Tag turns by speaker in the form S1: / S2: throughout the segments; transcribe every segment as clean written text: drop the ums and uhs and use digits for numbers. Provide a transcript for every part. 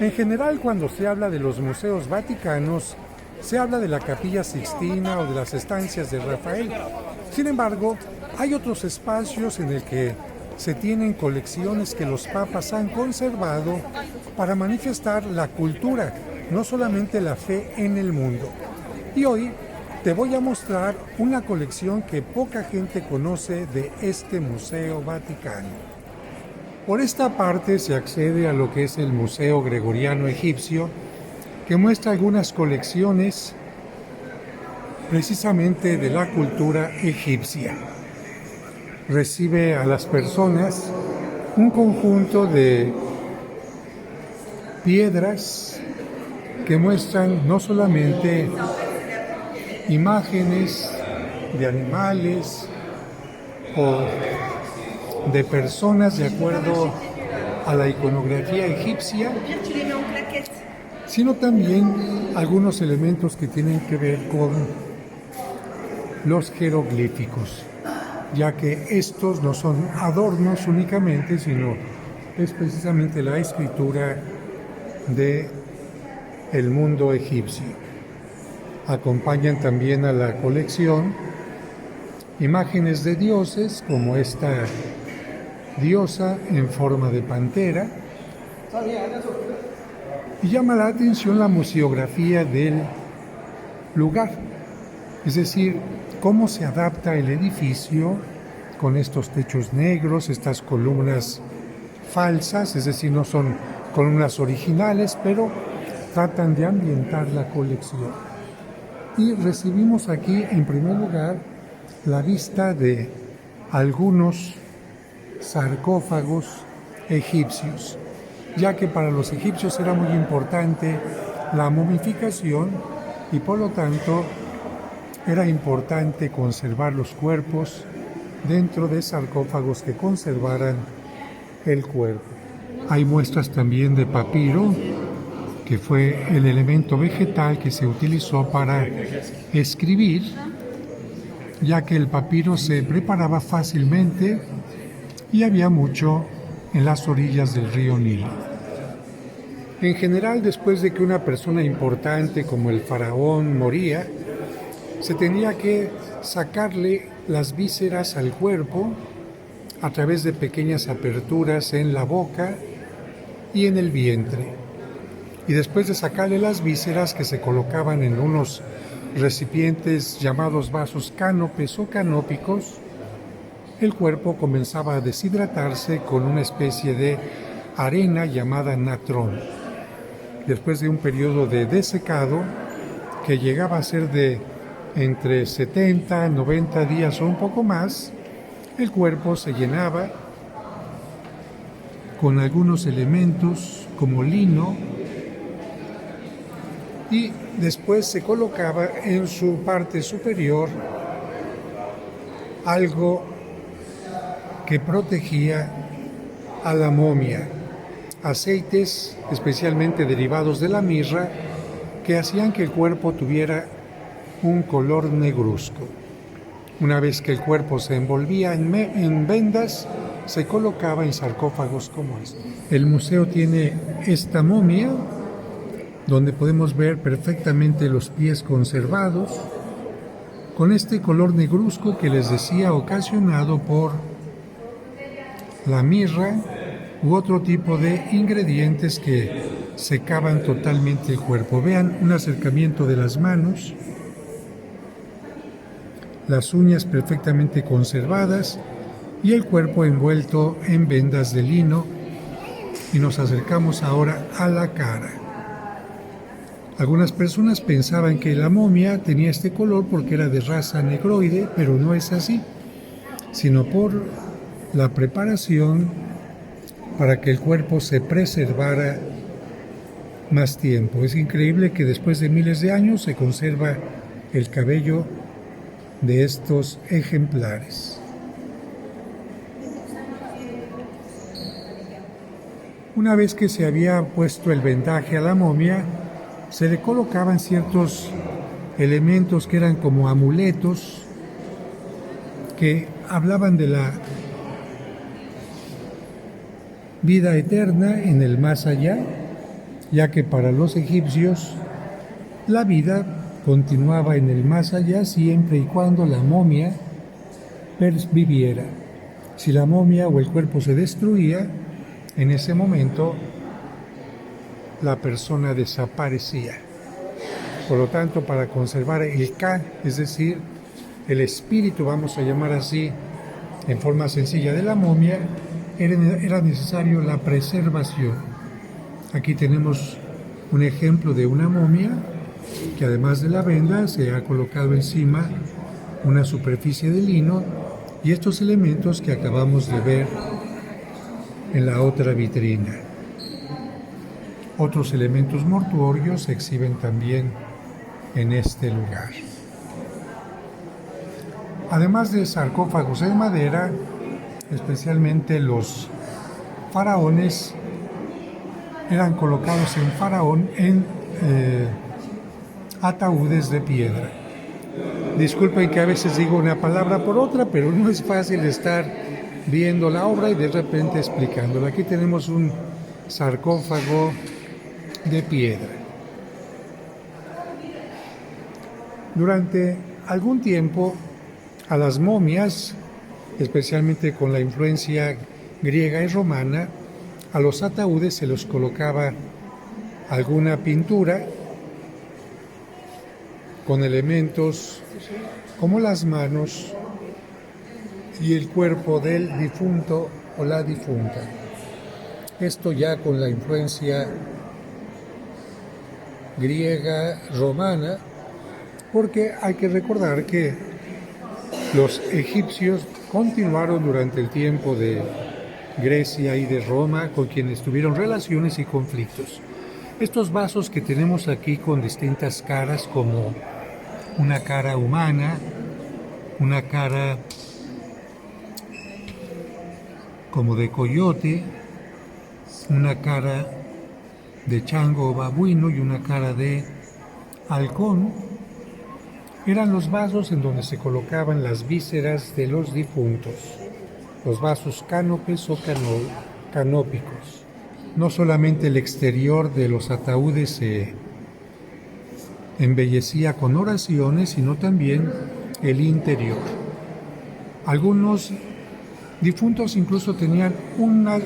S1: En general, cuando se habla de los museos vaticanos, se habla de la Capilla Sixtina o de las estancias de Rafael. Sin embargo, hay otros espacios en el que se tienen colecciones que los papas han conservado para manifestar la cultura, no solamente la fe en el mundo. Y hoy te voy a mostrar una colección que poca gente conoce de este Museo Vaticano. Por esta parte se accede a lo que es el Museo Gregoriano Egipcio, que muestra algunas colecciones precisamente de la cultura egipcia. Recibe a las personas un conjunto de piedras que muestran no solamente imágenes de animales o de personas de acuerdo a la iconografía egipcia, sino también algunos elementos que tienen que ver con los jeroglíficos, ya que estos no son adornos únicamente, sino es precisamente la escritura de el mundo egipcio. Acompañan también a la colección imágenes de dioses, como esta diosa en forma de pantera, y llama la atención la museografía del lugar, es decir, cómo se adapta el edificio con estos techos negros, estas columnas falsas, es decir, no son columnas originales, pero tratan de ambientar la colección. Y recibimos aquí, en primer lugar, la vista de algunos sarcófagos egipcios, ya que para los egipcios era muy importante la momificación y por lo tanto era importante conservar los cuerpos dentro de sarcófagos que conservaran el cuerpo. Hay muestras también de papiro, que fue el elemento vegetal que se utilizó para escribir, ya que el papiro se preparaba fácilmente y había mucho en las orillas del río Nilo. En general, después de que una persona importante como el faraón moría, se tenía que sacarle las vísceras al cuerpo a través de pequeñas aperturas en la boca y en el vientre. Y después de sacarle las vísceras, que se colocaban en unos recipientes llamados vasos cánopes o canópicos, el cuerpo comenzaba a deshidratarse con una especie de arena llamada natrón. Después de un periodo de desecado que llegaba a ser de entre 70, 90 días o un poco más, el cuerpo se llenaba con algunos elementos como lino y después se colocaba en su parte superior algo que protegía a la momia, aceites especialmente derivados de la mirra que hacían que el cuerpo tuviera un color negruzco. Una vez que el cuerpo se envolvía en vendas, se colocaba en sarcófagos como este. El museo tiene esta momia, donde podemos ver perfectamente los pies conservados, con este color negruzco que les decía, ocasionado por la mirra u otro tipo de ingredientes que secaban totalmente el cuerpo. Vean un acercamiento de las manos, las uñas perfectamente conservadas y el cuerpo envuelto en vendas de lino. Y nos acercamos ahora a la cara. Algunas personas pensaban que la momia tenía este color porque era de raza negroide, pero no es así, sino por la preparación para que el cuerpo se preservara más tiempo. Es increíble que después de miles de años se conserva el cabello de estos ejemplares. Una vez que se había puesto el vendaje a la momia, se le colocaban ciertos elementos que eran como amuletos que hablaban de vida eterna en el más allá, ya que para los egipcios la vida continuaba en el más allá siempre y cuando la momia viviera. Si la momia o el cuerpo se destruía, en ese momento la persona desaparecía. Por lo tanto, para conservar el Ka, es decir, el espíritu, vamos a llamar así, en forma sencilla de la momia, era necesario la preservación. Aquí tenemos un ejemplo de una momia que además de la venda se ha colocado encima una superficie de lino y estos elementos que acabamos de ver en la otra vitrina. Otros elementos mortuorios se exhiben también en este lugar. Además de sarcófagos de madera, especialmente los faraones eran colocados en ataúdes de piedra. Disculpen que a veces digo una palabra por otra, pero no es fácil estar viendo la obra y de repente explicándola. Aquí tenemos un sarcófago de piedra. Durante algún tiempo a las momias, especialmente con la influencia griega y romana, a los ataúdes se los colocaba alguna pintura con elementos como las manos y el cuerpo del difunto o la difunta. Esto ya con la influencia griega, romana, porque hay que recordar que los egipcios continuaron durante el tiempo de Grecia y de Roma con quienes tuvieron relaciones y conflictos. Estos vasos que tenemos aquí con distintas caras, como una cara humana, una cara como de coyote, una cara de chango o babuino y una cara de halcón, eran los vasos en donde se colocaban las vísceras de los difuntos, los vasos cánopes o canópicos. No solamente el exterior de los ataúdes se embellecía con oraciones, sino también el interior. Algunos difuntos incluso tenían una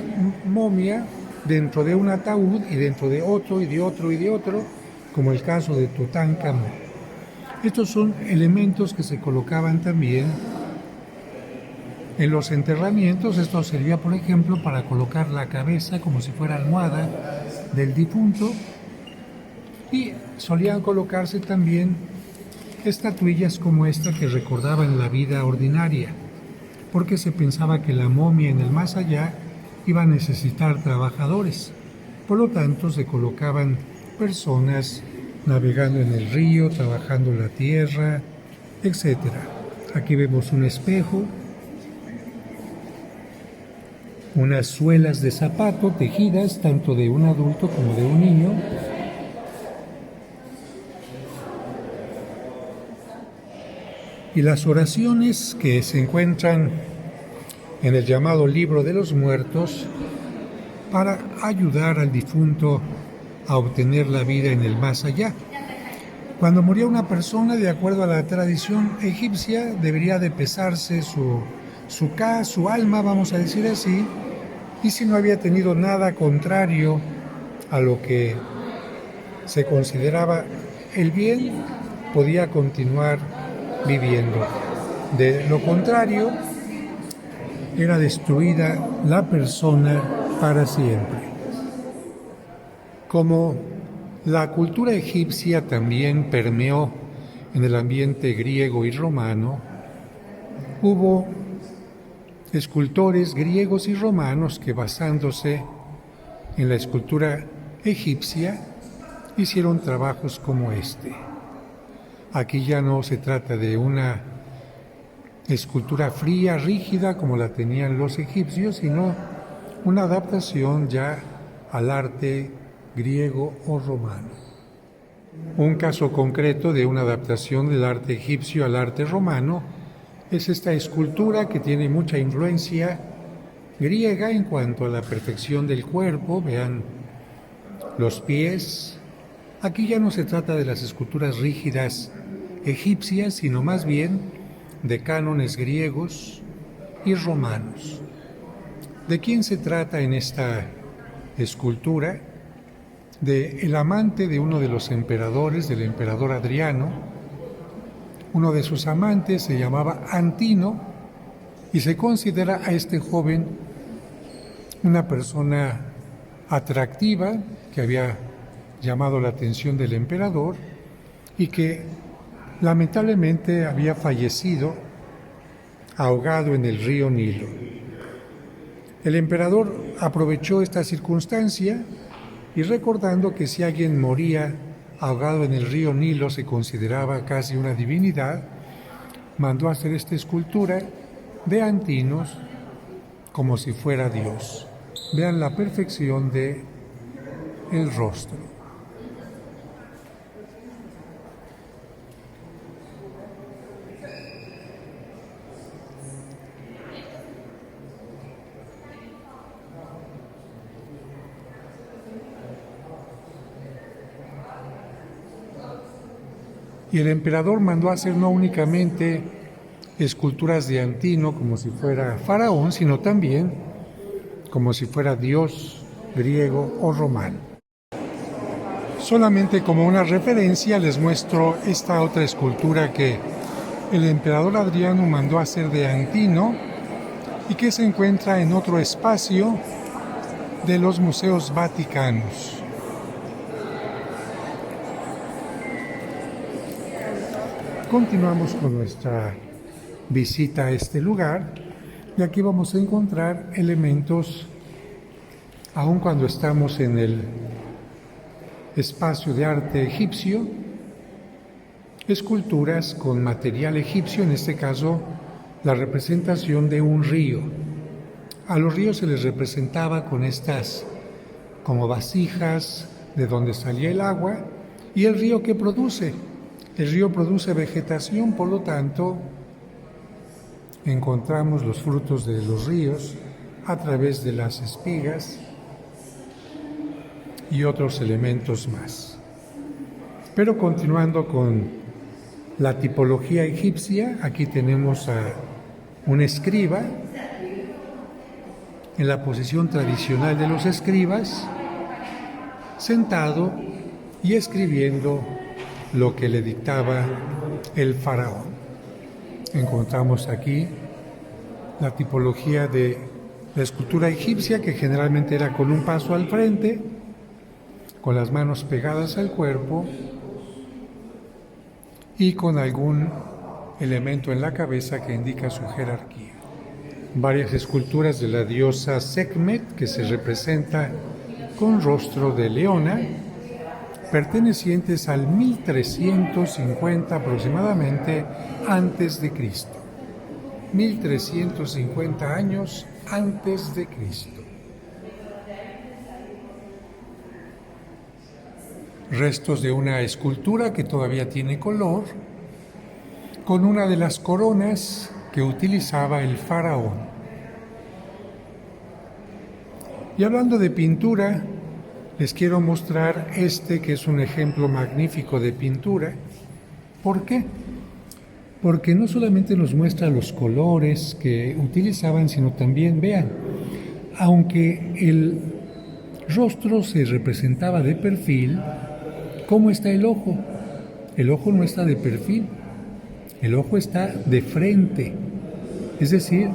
S1: momia dentro de un ataúd y dentro de otro y de otro y de otro, como el caso de Tutankamón. Estos son elementos que se colocaban también en los enterramientos. Esto servía, por ejemplo, para colocar la cabeza como si fuera almohada del difunto, y solían colocarse también estatuillas como esta que recordaban la vida ordinaria, porque se pensaba que la momia en el más allá iba a necesitar trabajadores. Por lo tanto, se colocaban personas navegando en el río, trabajando la tierra, etc. Aquí vemos un espejo, unas suelas de zapato tejidas tanto de un adulto como de un niño, y las oraciones que se encuentran en el llamado Libro de los Muertos para ayudar al difunto a obtener la vida en el más allá. Cuando moría una persona, de acuerdo a la tradición egipcia, debería de pesarse su alma, vamos a decir así, y si no había tenido nada contrario a lo que se consideraba el bien, podía continuar viviendo. De lo contrario, era destruida la persona para siempre. Como la cultura egipcia también permeó en el ambiente griego y romano, hubo escultores griegos y romanos que, basándose en la escultura egipcia, hicieron trabajos como este. Aquí ya no se trata de una escultura fría, rígida, como la tenían los egipcios, sino una adaptación ya al arte griego o romano. Un caso concreto de una adaptación del arte egipcio al arte romano es esta escultura que tiene mucha influencia griega en cuanto a la perfección del cuerpo. Vean los pies. Aquí ya no se trata de las esculturas rígidas egipcias, sino más bien de cánones griegos y romanos. ¿De quién se trata en esta escultura? De el amante de uno de los emperadores, del emperador Adriano. Uno de sus amantes se llamaba Antino y se considera a este joven una persona atractiva que había llamado la atención del emperador y que lamentablemente había fallecido ahogado en el río Nilo. El emperador aprovechó esta circunstancia y recordando que si alguien moría ahogado en el río Nilo se consideraba casi una divinidad, mandó hacer esta escultura de Antinos como si fuera Dios. Vean la perfección de el rostro. Y el emperador mandó hacer no únicamente esculturas de Antino como si fuera faraón, sino también como si fuera dios griego o romano. Solamente como una referencia les muestro esta otra escultura que el emperador Adriano mandó hacer de Antino y que se encuentra en otro espacio de los museos vaticanos. Continuamos con nuestra visita a este lugar y aquí vamos a encontrar elementos, aun cuando estamos en el espacio de arte egipcio, esculturas con material egipcio, en este caso la representación de un río. A los ríos se les representaba con estas como vasijas de donde salía el agua. ¿Y el río qué produce? El río produce vegetación, por lo tanto, encontramos los frutos de los ríos a través de las espigas y otros elementos más. Pero continuando con la tipología egipcia, aquí tenemos a un escriba en la posición tradicional de los escribas, sentado y escribiendo lo que le dictaba el faraón. Encontramos aquí la tipología de la escultura egipcia, que generalmente era con un paso al frente, con las manos pegadas al cuerpo y con algún elemento en la cabeza que indica su jerarquía. Varias esculturas de la diosa Sekhmet, que se representa con rostro de leona, pertenecientes al 1350 aproximadamente antes de Cristo. 1350 años antes de Cristo. Restos de una escultura que todavía tiene color, con una de las coronas que utilizaba el faraón. Y hablando de pintura, les quiero mostrar este que es un ejemplo magnífico de pintura. ¿Por qué? Porque no solamente nos muestra los colores que utilizaban, sino también, vean, aunque el rostro se representaba de perfil, ¿cómo está el ojo? El ojo no está de perfil, el ojo está de frente. Es decir,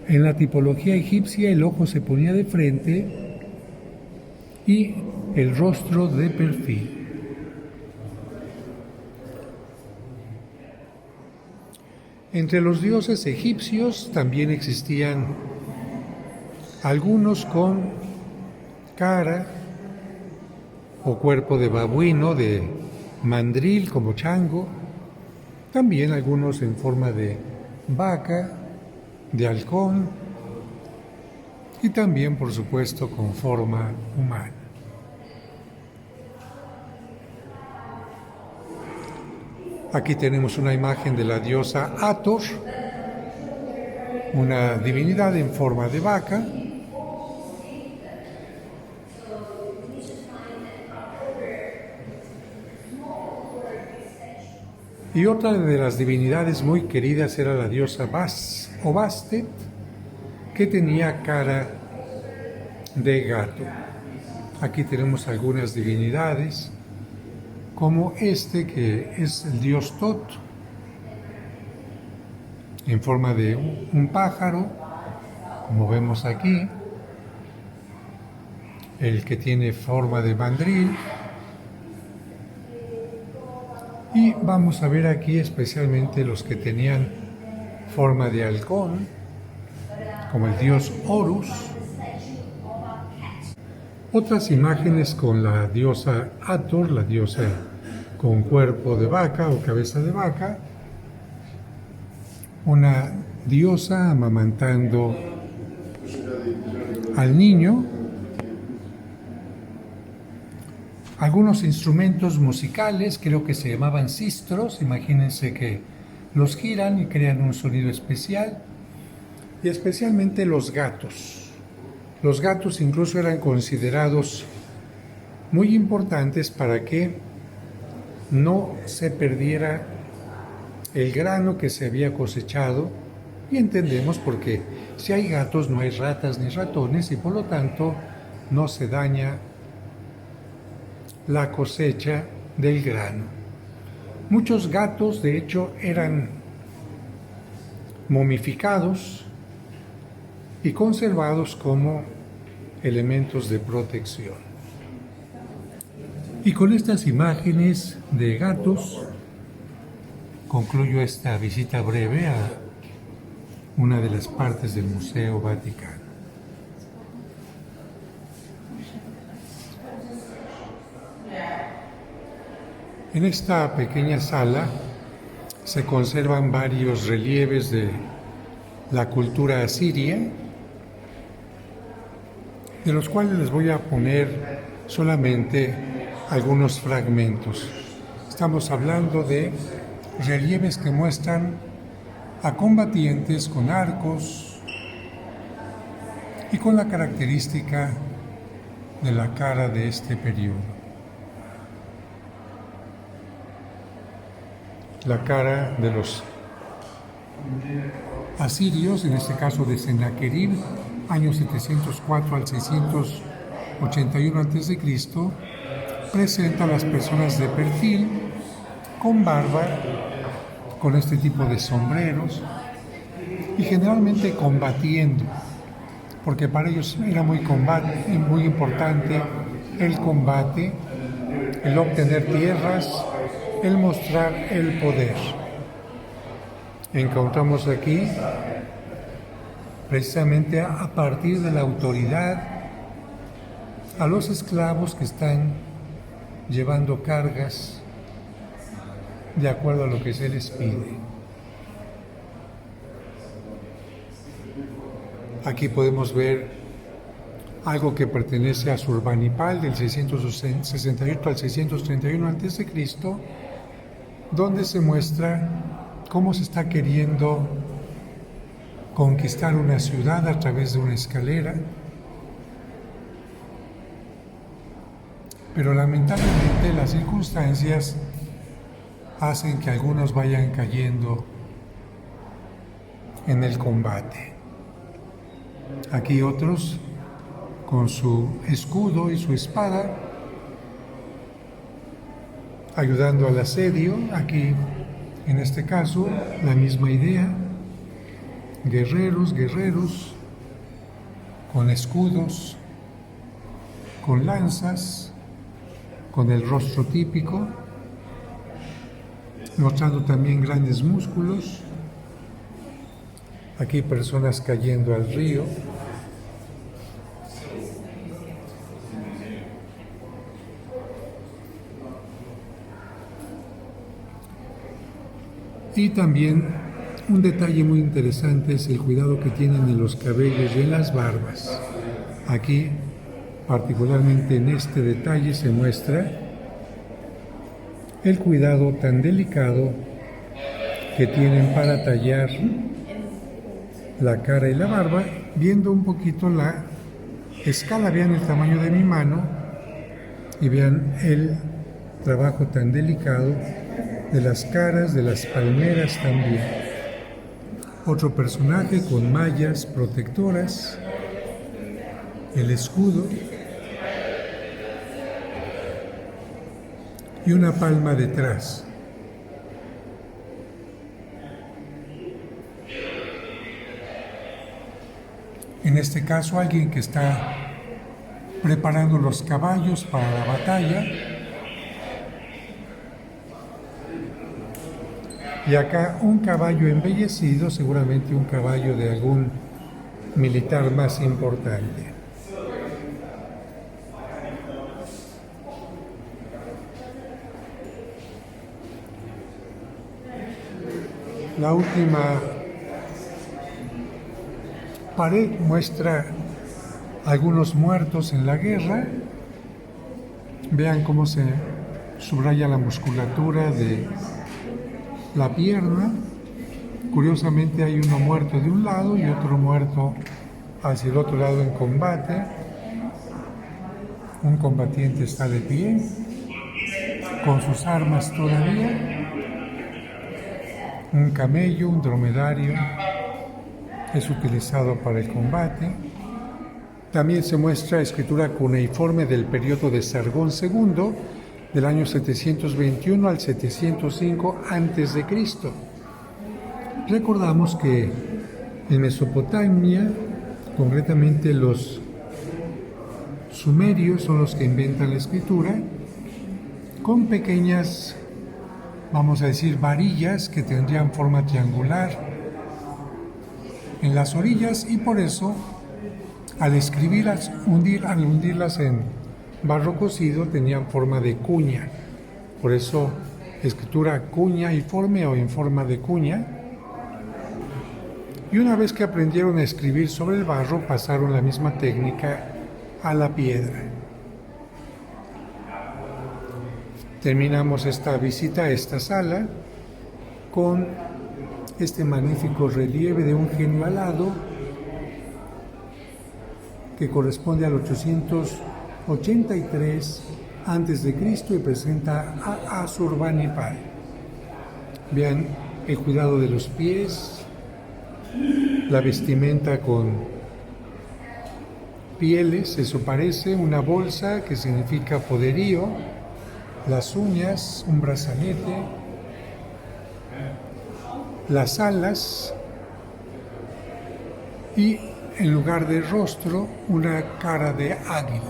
S1: en la tipología egipcia el ojo se ponía de frente y el rostro de perfil. Entre los dioses egipcios también existían algunos con cara o cuerpo de babuino, de mandril como chango, también algunos en forma de vaca, de halcón, y también, por supuesto, con forma humana. Aquí tenemos una imagen de la diosa Hathor, una divinidad en forma de vaca. Y otra de las divinidades muy queridas era la diosa Bastet, que tenía cara de gato. Aquí tenemos algunas divinidades, como este que es el dios Tot, en forma de un pájaro, como vemos aquí, el que tiene forma de mandril. Y vamos a ver aquí especialmente los que tenían forma de halcón, como el dios Horus. Otras imágenes con la diosa Hathor, la diosa con cuerpo de vaca o cabeza de vaca, una diosa amamantando al niño, algunos instrumentos musicales, creo que se llamaban sistros, imagínense que los giran y crean un sonido especial, y especialmente los gatos. Los gatos incluso eran considerados muy importantes para que no se perdiera el grano que se había cosechado, y entendemos porque si hay gatos no hay ratas ni ratones y por lo tanto no se daña la cosecha del grano. Muchos gatos de hecho eran momificados y conservados como elementos de protección. Y con estas imágenes de gatos concluyo esta visita breve a una de las partes del Museo Vaticano. En esta pequeña sala se conservan varios relieves de la cultura asiria, de los cuales les voy a poner solamente algunos fragmentos. Estamos hablando de relieves que muestran a combatientes con arcos y con la característica de la cara de este periodo. La cara de los asirios, en este caso de Sennacherib, años 704 al 681 a.C., presenta a las personas de perfil, con barba, con este tipo de sombreros, y generalmente combatiendo, porque para ellos era muy importante el combate, el obtener tierras, el mostrar el poder. Encontramos aquí precisamente a partir de la autoridad a los esclavos que están llevando cargas de acuerdo a lo que se les pide. Aquí podemos ver algo que pertenece a Surbanipal del 668 al 631 a.C., donde se muestra cómo se está queriendo conquistar una ciudad a través de una escalera, pero lamentablemente las circunstancias hacen que algunos vayan cayendo en el combate. Aquí otros con su escudo y su espada ayudando al asedio. Aquí en este caso la misma idea, guerreros con escudos, con lanzas, con el rostro típico, mostrando también grandes músculos. Aquí personas cayendo al río. Y también un detalle muy interesante es el cuidado que tienen en los cabellos y en las barbas. Aquí, particularmente en este detalle, se muestra el cuidado tan delicado que tienen para tallar la cara y la barba, viendo un poquito la escala. Vean el tamaño de mi mano y vean el trabajo tan delicado de las caras, de las palmeras también. Otro personaje con mallas protectoras, el escudo y una palma detrás. En este caso, alguien que está preparando los caballos para la batalla. Y acá un caballo embellecido, seguramente un caballo de algún militar más importante. La última pared muestra algunos muertos en la guerra. Vean cómo se subraya la musculatura de la pierna. Curiosamente hay uno muerto de un lado y otro muerto hacia el otro lado en combate. Un combatiente está de pie, con sus armas todavía. Un camello, un dromedario, es utilizado para el combate. También se muestra escritura cuneiforme del periodo de Sargón II, del año 721 al 705 a.C. Recordamos que en Mesopotamia, concretamente los sumerios son los que inventan la escritura, con pequeñas, vamos a decir, varillas que tendrían forma triangular en las orillas, y por eso al escribirlas, al hundirlas en barro cocido, tenían forma de cuña. Por eso escritura cuñaiforme o en forma de cuña. Y una vez que aprendieron a escribir sobre el barro, pasaron la misma técnica a la piedra. Terminamos esta visita a esta sala con este magnífico relieve de un genio alado que corresponde al 883 a.C. y presenta a Asurbanipal. Vean el cuidado de los pies, la vestimenta con pieles, eso parece, una bolsa que significa poderío, las uñas, un brazalete, las alas y en lugar de rostro una cara de águila.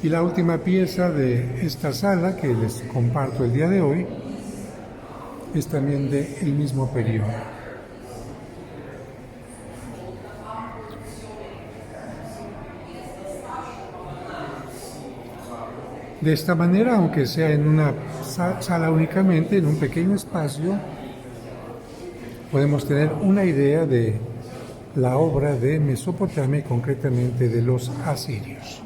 S1: Y la última pieza de esta sala que les comparto el día de hoy es también del mismo periodo. De esta manera, aunque sea en una sala únicamente, en un pequeño espacio, podemos tener una idea de la obra de Mesopotamia y concretamente de los asirios.